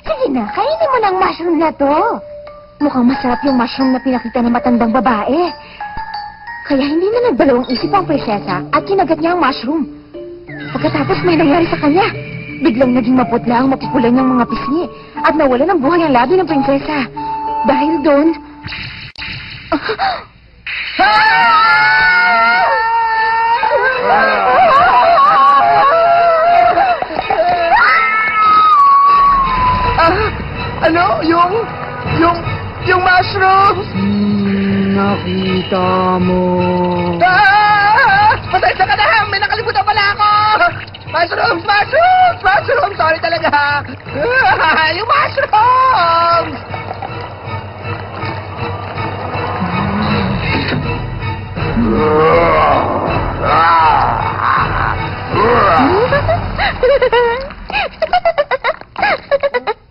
Sige na, kainin mo ng mushroom na to. Mukhang masarap yung mushroom na pinakita ng matandang babae. Kaya hindi na nagdalawang isip ang prinsesa at kinagat niya ang mushroom. Pagkatapos may nangyari sa kanya. Biglang naging maputla ang mapupula niyang mga pisngi at nawala ng buhay ang labi ng prinsesa. Dahil doon... Ano? Yung mushrooms! Nakita mo. Pasensya ka na! May nakalimutan pala ako! Mushrooms! Mushrooms! Mushrooms! Sorry talaga! Yung mushrooms!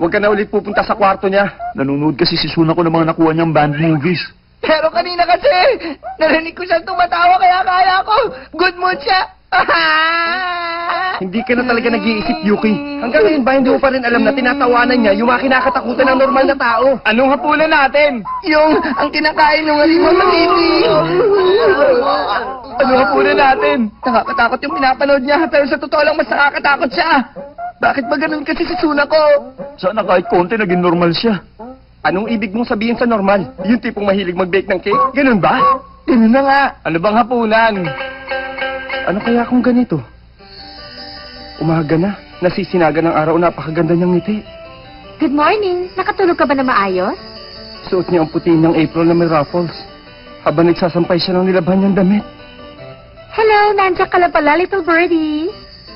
Huwag ka na ulit pupunta sa kwarto niya. Nanonood kasi si Sunako ng mga nakuha niyang band movies. Pero kanina kasi, narinig ko siyang tumatawa kaya kaya ko. Good mood siya. Hindi ka na talaga nag-iisip, Yuki. Hanggang ngayon ba hindi mo pa rin alam na tinatawanan niya yung mga kinakatakutan ng normal na tao? Anong hapunan natin? Yung ang kinakain ng halimaw sa TV. Anong hapunan natin? Nakakatakot yung pinapanood niya, pero sa totoo lang mas nakakatakot siya. Bakit ba ganun kasi si Sunako? Sana kahit konti naging normal siya. Anong ibig mong sabihin sa normal? Yung tipong mahilig mag-bake ng cake? Ganun ba? Ganun na nga. Ano bang hapunan? Ano kaya kung ganito? Umaga na, nasisinaga ng araw, napakaganda niyang ngiti. Good morning. Nakatulog ka ba na maayos? Suot niya ang puti ng April na may ruffles. Habang nagsasampay siya ng nilabhan niyang damit. Hello, nandiyan ka lang pala, little birdie.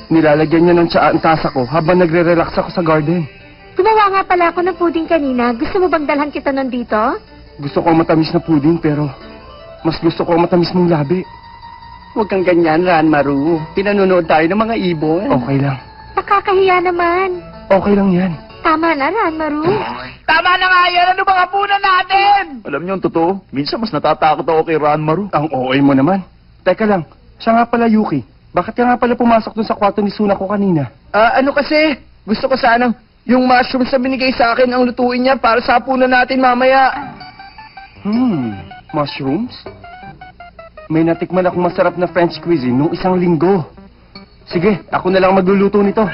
Nilalagyan niya ng tsaa ang tasa ko habang nagre-relax ako sa garden. Gumawa nga pala ako ng pudding kanina. Gusto mo bang dalhan kita nandito? Gusto ko ang matamis na pudding pero mas gusto ko ang matamis mong labi. Huwag kang ganyan, Ranmaru. Pinanunood tayo ng mga ibon. Okay lang. Nakakahiya naman. Okay lang yan. Tama na, Ranmaru. Tama na nga yan! Ano bang hapunan natin? Alam niyo ang totoo, minsan mas natatakot ako kay Ranmaru. Ang OA mo naman. Teka lang, siya nga pala Yuki. Bakit ka nga pala pumasok dun sa kwarto ni Sunako kanina? Ano kasi? Gusto ko sanang yung mushrooms na binigay sa akin ang lutuin niya para sa hapunan natin mamaya. Mushrooms? May natikman akong masarap na French cuisine noong isang linggo. Sige, ako na lang magluluto nito.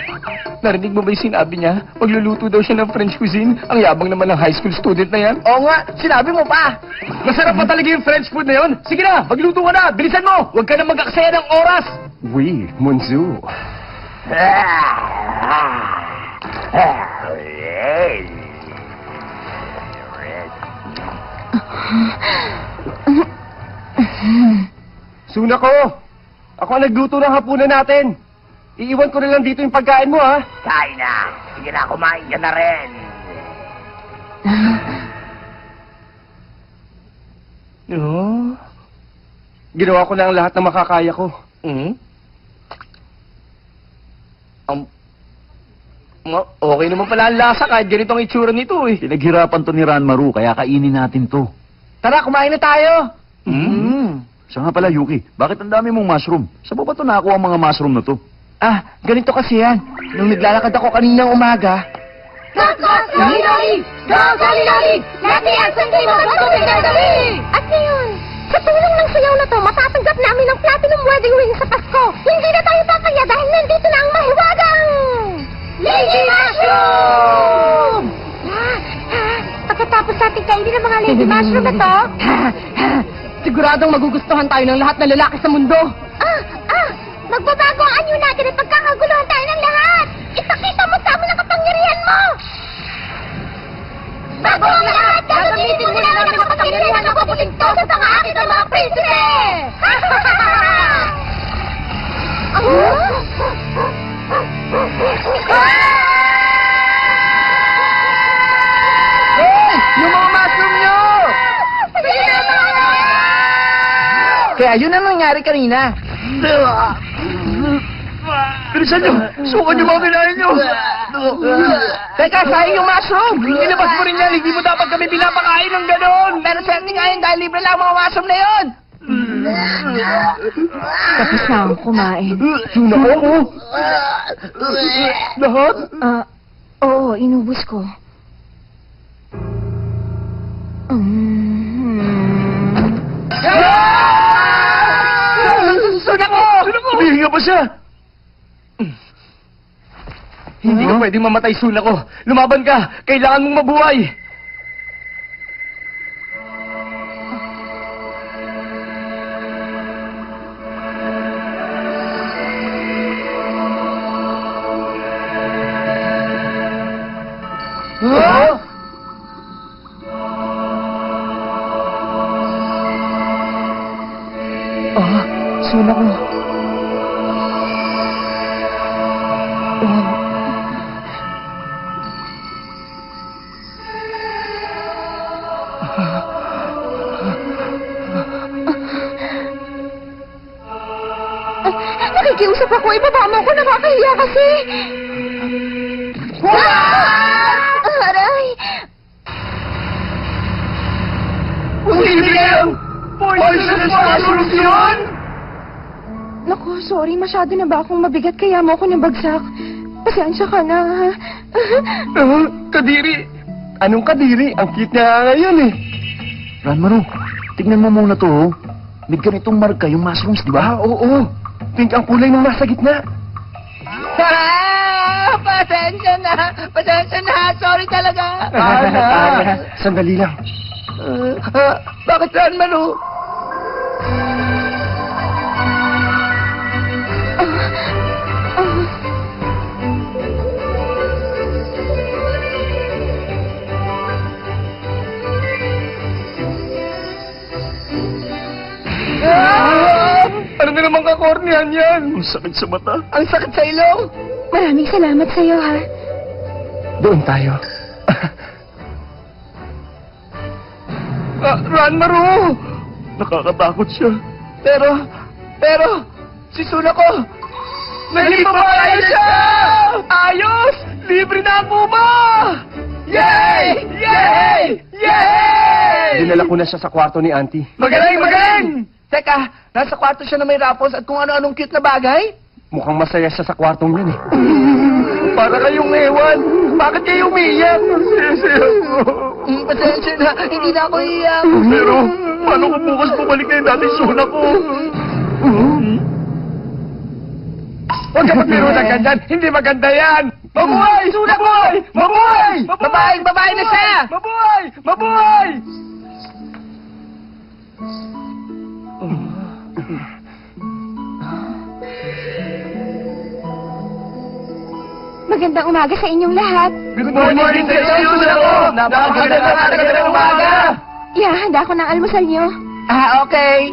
Narinig mo ba yung sinabi niya? Magluluto daw siya ng French cuisine. Ang yabang naman ng high school student na yan. Oo nga, sinabi mo pa. Masarap pa talaga yung French food na yon. Sige na, magluto ka na. Bilisan mo. Huwag ka na mag-aksaya ng oras. Oui, Monzu. Sunako! Ako ang nagluto ng hapunan natin. Iiwan ko na lang dito yung pagkain mo, ha? Kain na. Sige na, kumain ka na rin. Ginawa ko na ang lahat ng makakaya ko. Okay naman pala ang lasa kahit ganito ang itsura nito eh. Pinaghirapan to ni Ranmaru, kaya kainin natin to. Tara, kumain na tayo. Siya nga pala, Yuki, bakit ang dami mong mushroom? Saan ba ito nakuha ang mga mushroom na to? Ganito kasi yan. Nung naglalakad ako kaninang umaga. Go, Loli, Loli! Go, Loli, Loli! Let the assembly magpatuloy gagawin! At ngayon, sa tulong ng sayaw na to, matatanggap namin ang platinum wedding ring sa Pasko. Hindi na tayo papaya dahil nandito na ang mahiwagang... Lady Mushroom! Pagkatapos natin kainin ng mga Lady Mushroom na to... Siguradong magugustuhan tayo ng lahat na lalaki sa mundo. Magbabago ang anyo natin at pagkakaguluhan tayo ng lahat! Ipakita mo sa amin ang kapangyarihan mo! Bago ang lahat, gagamitin mo na namin ang kapangyarihan ng paputing to sa pang-aakit ng mga prinsipe! Yung mga mushroom nyo! Kaya yun ang nangyari kanina. Bilisan nyo! Sukan nyo mga kinain nyo! Teka, sayang yung mushroom! Ilabas mo rin yan! Hindi mo dapat kami pinapakain ng ganon! Pero swerte nga yun dahil libre lang ang mga mushroom na yun! Tapos na akong kumain. Sunako! Lahat? Oo, inubos ko. Sunako! Humihinga pa siya! Hindi ka pwedeng mamatay, Sunako. Lumaban ka! Kailangan mong mabuhay! Huh? Sunako. Nakikiusap ako, ibaba mo ako, nakakahiya kasi. Aray! Hindi yan! Poisonous mushrooms yun! Naku, sorry, masyado na ba akong mabigat kaya mo ako nabagsak? Pasensya ka na, ha? Kadiri! Anong kadiri? Ang cute niya nga ngayon eh. Ranmaro, tignan mo muna to, oh. May ganitong marka yung mushrooms, di ba? Oo. Pink ang kulay ng nasa gitna. Pasensya na! Pasensya na! Sorry talaga! Sandali lang. Bakit saan, Manu? Ano na naman kakornihan yan? Ang sakit sa mata. Ang sakit sa ilong! Maraming salamat sa'yo, ha? Doon tayo. Ranmaro! Nakakatakot siya. Pero, si Sunako, naging babae siya! Ayos! Libre na po ba? Yay! Yay! Yay! Dinala ko na siya sa kwarto ni Auntie. Magaling, magaling! Teka, nasa kwarto siya na may rapos at kung ano-anong cute na bagay? Mukhang masaya siya sa kwartong yun eh. Para kayong ewan. Bakit kayo umiiyak? Pasensya na, hindi na ako iyak. Pero, paano kung bukas bumalik na yung dating suna ko? Huwag ka magbirutan ka dyan. Hindi maganda yan. Mabuhay! Mabuhay! Mabuhay! Babae na siya! Mabuhay! Mabuhay! Magandang umaga sa inyong lahat. Good morning sa iyo, Sunako! Napakaganda ng umaga! Handa ako ng almusal niyo. Okay.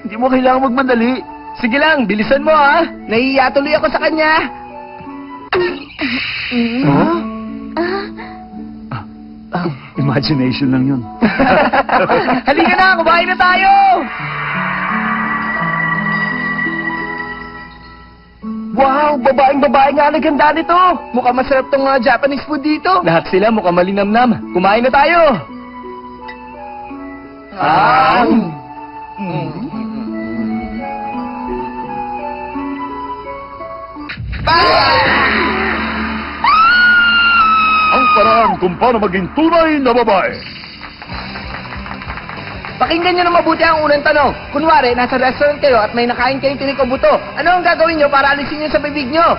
Hindi mo kailangan magmadali. Sige lang, bilisan mo ha. Nahihiya tuloy ako sa kanya. Imagination lang yun. Halika na, kumain na tayo! Wow! Babaeng-babae nga ang ganda nito! Mukhang masarap tong mga Japanese food dito. Lahat sila mukhang malinamnam. Kumain na tayo! Ang paraan kung paano maging tunay na babae. Pakinggan nyo na mabuti ang unang tanong. Kunwari, nasa restaurant kayo at may nakain kayong tinik o buto. Ano ang gagawin nyo para alisin nyo sa bibig nyo?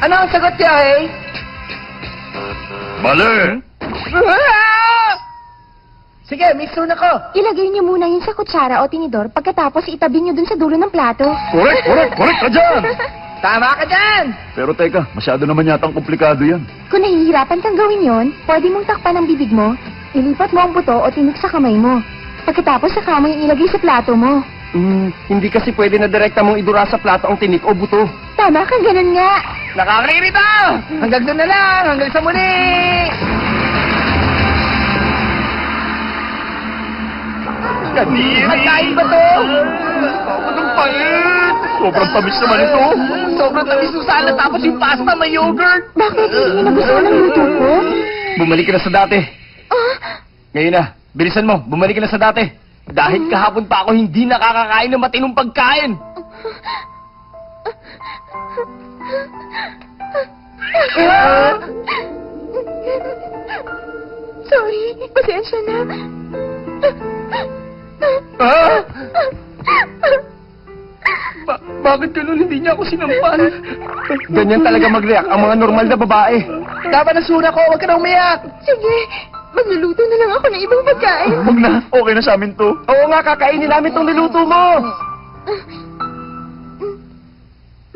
Ano ang sagot nyo, hey? Mali! Sige, Miss Sunako. Ilagay niyo muna yun sa kutsara o tinidor pagkatapos itabi niyo dun sa dulo ng plato. Correct ka dyan! Tama ka dyan! Pero teka, masyado naman yatang komplikado yan. Kung nahihirapan kang gawin yon, pwede mong takpan ang bibig mo, ilipat mo ang buto o tinik sa kamay mo. Pagkatapos saka mo yung ilagay sa plato mo. Hindi kasi pwede na direkta mong idura sa plato ang tinik o buto. Tama ka, ganun nga. Nakakarito! Hanggang doon na lang! Hanggang sa muli! Magkain ba to? Anong pait? Sobrang tamis naman ito. Sobrang tamis ng salad tapos yung pasta may yogurt. Bakit hindi niyo nagustuhan ang luto ko? Bumalik ka na sa dati. Ngayon na, bilisan mo, bumalik ka na sa dati. Dahil kahapon pa ako hindi nakakakain ng matinong pagkain. Sorry, pasensya na. Bakit ganun? Hindi niya ako sinampal. Ganyan talaga mag-react ang mga normal na babae. Dapat nasuna ko, huwag ka na umiyak. Sige, magluluto na lang ako ng ibang pagkain. Huwag na, okay na sa amin to. Oo nga, kakainin namin tong niluto mo.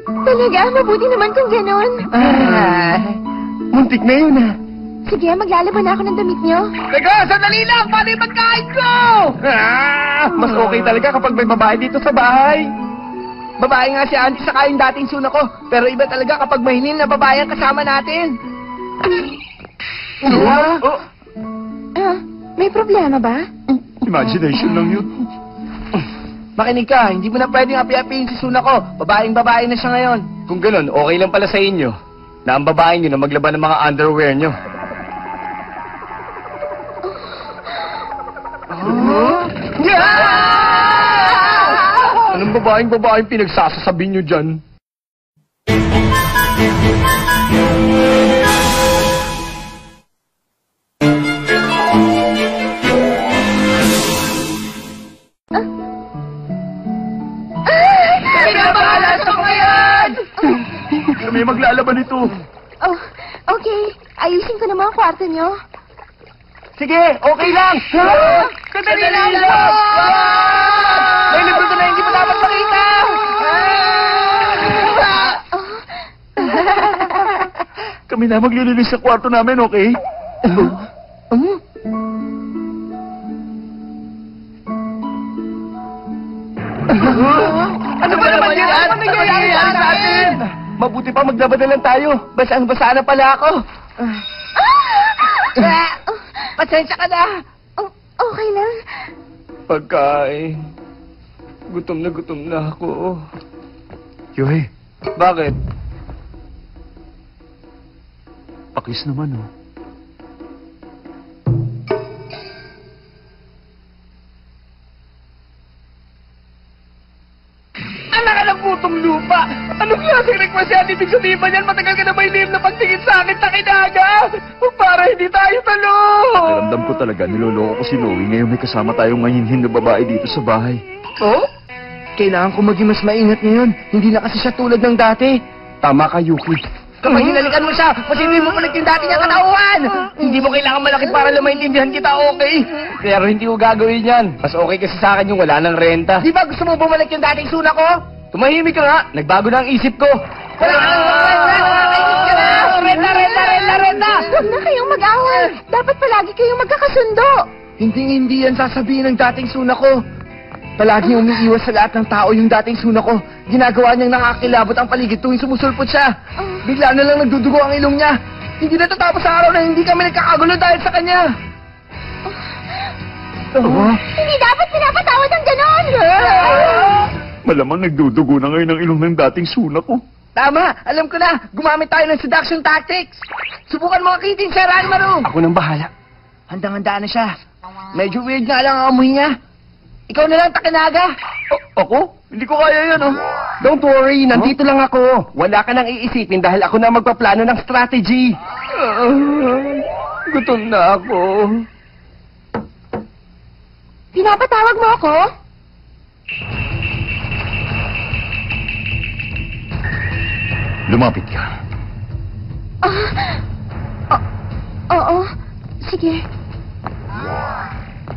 Talaga, mabuti naman kung ganon. Muntik na yun Sige, maglalaban na ako ng damit niyo. Teka, sandali lang! Paano yung pagkain ko? Mas okay talaga kapag may babae dito sa bahay. Babae nga si Auntie sa yung dating suna ko. Pero iba talaga kapag mahinin na babae ang kasama natin. May problema ba? Imagination lang yun. Makinig ka, hindi mo na pwedeng api-apiin si suna ko. Babaeng babae na siya ngayon. Kung ganun, okay lang pala sa inyo na ang babae nyo na maglaban ng mga underwear nyo. Anong babaeng pinagsasasabi nyo dyan? Pinabahala sa mga yan! Kami maglalaban ito. Oh, okay. Ayusin ko naman ang kwarto niyo. Sige, okay lang. Sandali lang! May libro na hindi mo dapat makita! Kami na maglilinis sa kwarto namin, okay? Ano ba naman yan? Ano nangyayari sa atin? Mabuti pa maglabad na lang tayo. Basang-basa na pala ako. Pasensya ka na. Okay lang. Pagkain. Gutom na ako. Yoy, Bakit? pakis naman, oh. Anak ka ng putong lupa! Anong klaseng request yan? Ibig sabihin ba niyan matagal ka na may lihim na pagtingin sa akin, takinaga? Para hindi tayo talo! Naramdam ko talaga, niloloko ko si Noe. Ngayon may kasama tayong ngayinhin na babae dito sa bahay. Oh? Kailangan ko maging mas maingat ngayon. Hindi na kasi siya tulad ng dati. Tama ka, Yuki. Kapag hinalikan mo siya, posibleng mo palit yung dati niyang katauhan! Hindi mo kailangan malaki para lang maintindihan kita, okay? Pero hindi ko gagawin yan. Mas okay kasi sa akin yung wala ng renta. Di ba gusto mo bumalik yung dating suna ko? Tumahimik ka nga. Nagbago na ang isip ko. Wala ka na! Renta! Huwag na kayong mag-away. Dapat palagi kayong magkakasundo. Hindi yan sasabihin ng dating suna ko. Palagi umiiwas sa lahat ng tao yung dating suna ko. Ginagawa niyang nakakilabot ang paligid tuwing sumusulpot siya. Bigla na lang nagdudugo ang ilong niya. Hindi natatapos sa araw na hindi kami nagkakagulo dahil sa kanya. Hindi dapat pinapatawad ang ganon. Malamang nagdudugo na ngayon ang ilong ng dating suna ko. Tama, alam ko na. Gumamit tayo ng seduction tactics. Subukan mo akitin siya, Ranmaru. Ako nang bahala. Handang-handa na siya. Medyo weird nga lang ang amoy niya. Ikaw na lang, Takinaga. Ako? Hindi ko kaya yan, oh. Don't worry, nandito lang ako. Wala ka nang iisipin dahil ako na magpaplano ng strategy. Gutom na ako. Pinapatawag mo ako? Lumapit ka. Oo. Sige.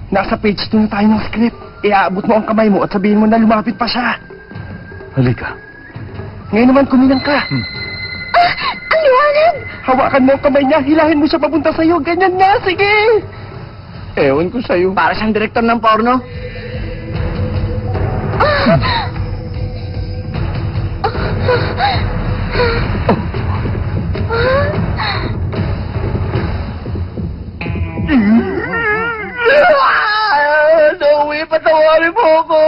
Nasa page 2 na tayo ng script. Iaabot mo ang kamay mo at sabihin mo na lumapit pa siya. Halika. Ngayon naman kumilang ka. Ang liwanag! Hawakan mo ang kamay niya, hilahin mo siya papunta sa'yo. Ganyan na, sige! Ewan ko sa'yo. Para siyang direktor ng porno. Noe, patawarin mo ako!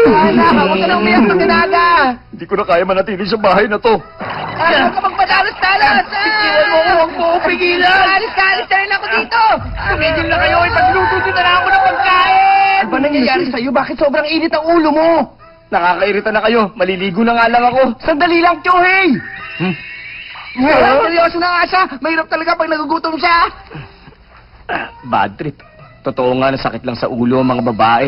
Anak, huwag ka na umiyak, Takinaga! Hindi ko na kaya manatili sa bahay na to. Ayaw ka magpadalas-dalas! Iwan mo ko, huwag mo ko pigilan! Alis-alis na rin ako dito! Tumigil na kayo, ipagluto nyo na lang ako ng pagkain! Ano ba nangyayari sa'yo? Bakit sobrang init ang ulo mo? Nakakairita na kayo. Maliligo na nga lang ako. Sandali lang, Kyohei! Seryoso na nga siya. Mahirap talaga pag nagugutom siya. Bad trip. Totoo nga na sakit lang sa ulo ang mga babae.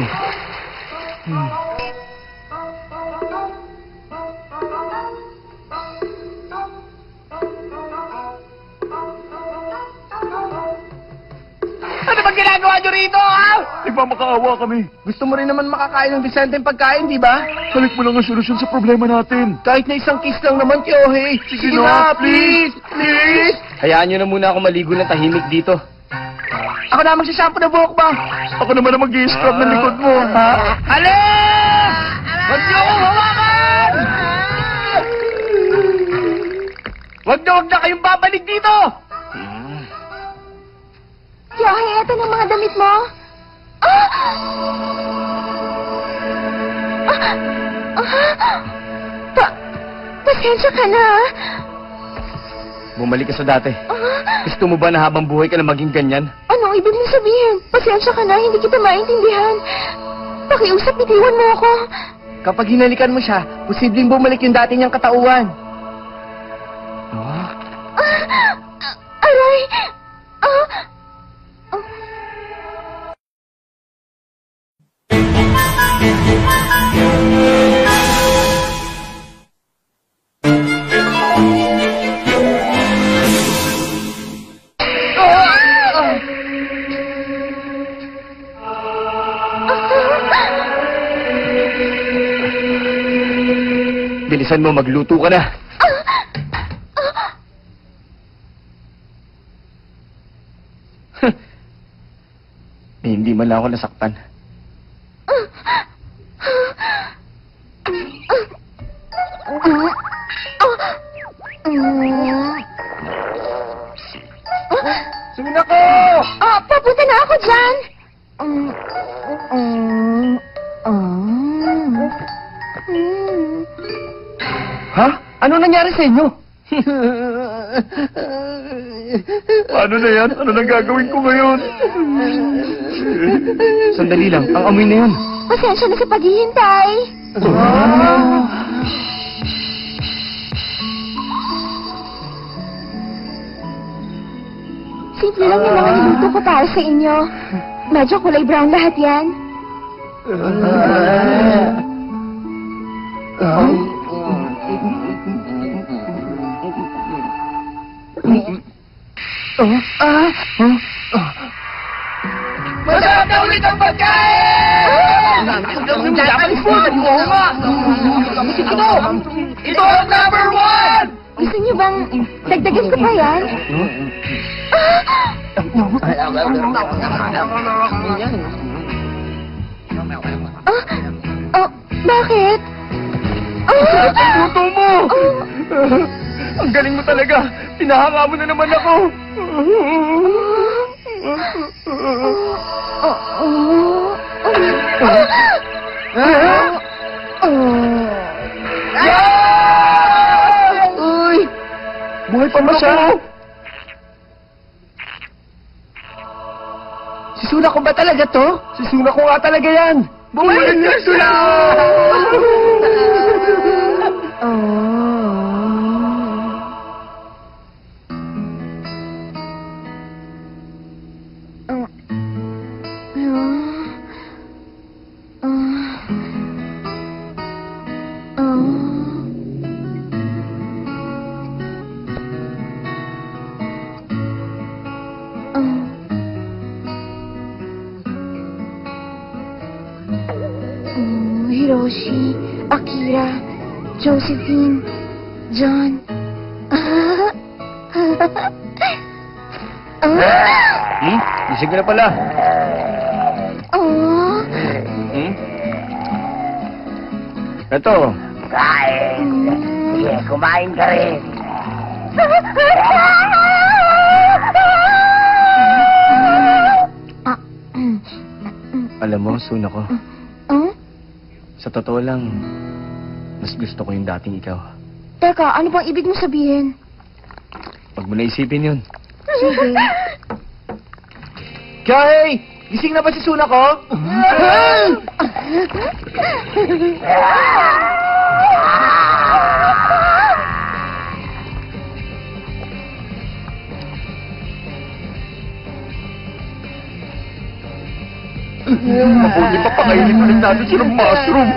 Ano bang ginagawa nyo rito, ha? Nagmamakaawa kami. Gusto mo rin naman makakain ng disenteng pagkain, di ba? Halik mo lang ang solusyon sa problema natin. Kahit na isang kiss lang naman, Kyohei. Sige na, please! Please! Hayaan nyo na muna ako maligo ng tahimik dito. Ako na magsashampoo na buhok ba? Ako naman ang mag-i-scrub ng likod mo. Ha? Alis! Huwag niyo akong hawakan! Huwag na kayong babalik dito! Kyohei, eto ng mga damit mo. Pasensya ka na. Bumalik ka sa dati. Gusto mo ba na habang buhay ka na maging ganyan? Anong ibig mo sabihin? Pasensya ka na, hindi kita maintindihan. Pakiusap, bitiwan mo ako. Kapag hinalikan mo siya, posibleng bumalik yung dati niyang katauhan. Aray! Bilisan mo, magluto ka na. Hindi man lang ako nasaktan. Sunako! Papunta na ako dyan. Ha? Ano nangyari sa inyo? Paano na yan? Ano nang gagawin ko ngayon? Sandali lang, ang amoy na yun. Pasensya na sa paghihintay. Simple lang yung mga niluto ko para sa inyo. Medyo kulay brown lahat yan. Masarap na ulit ang pagkain! Japanese food! Oo nga! Ito ang number 1! Gusto niyo bang dagdagan ko pa yan? Bakit? Luto mo! Ang galing mo talaga! Pinahanga mo na naman ako! Uy! Buhay pa ba siya? Si Suna ko ba talaga to? Si Suna ko nga talaga yan! Bumalik ka, Suna! Hiroshi, Akira, Josephine, John. Gising ka na pala. Ito. Kain. Sige, kumain ka rin. Alam mo, Suna ko. Sa totoo lang, mas gusto ko yung dating ikaw. Teka, ano bang ibig mo sabihin? Huwag mo na isipin yun. Sige. Kay! Gising na ba si Suna ko? Mabuti pa pakainin ulit natin siya ng mushroom.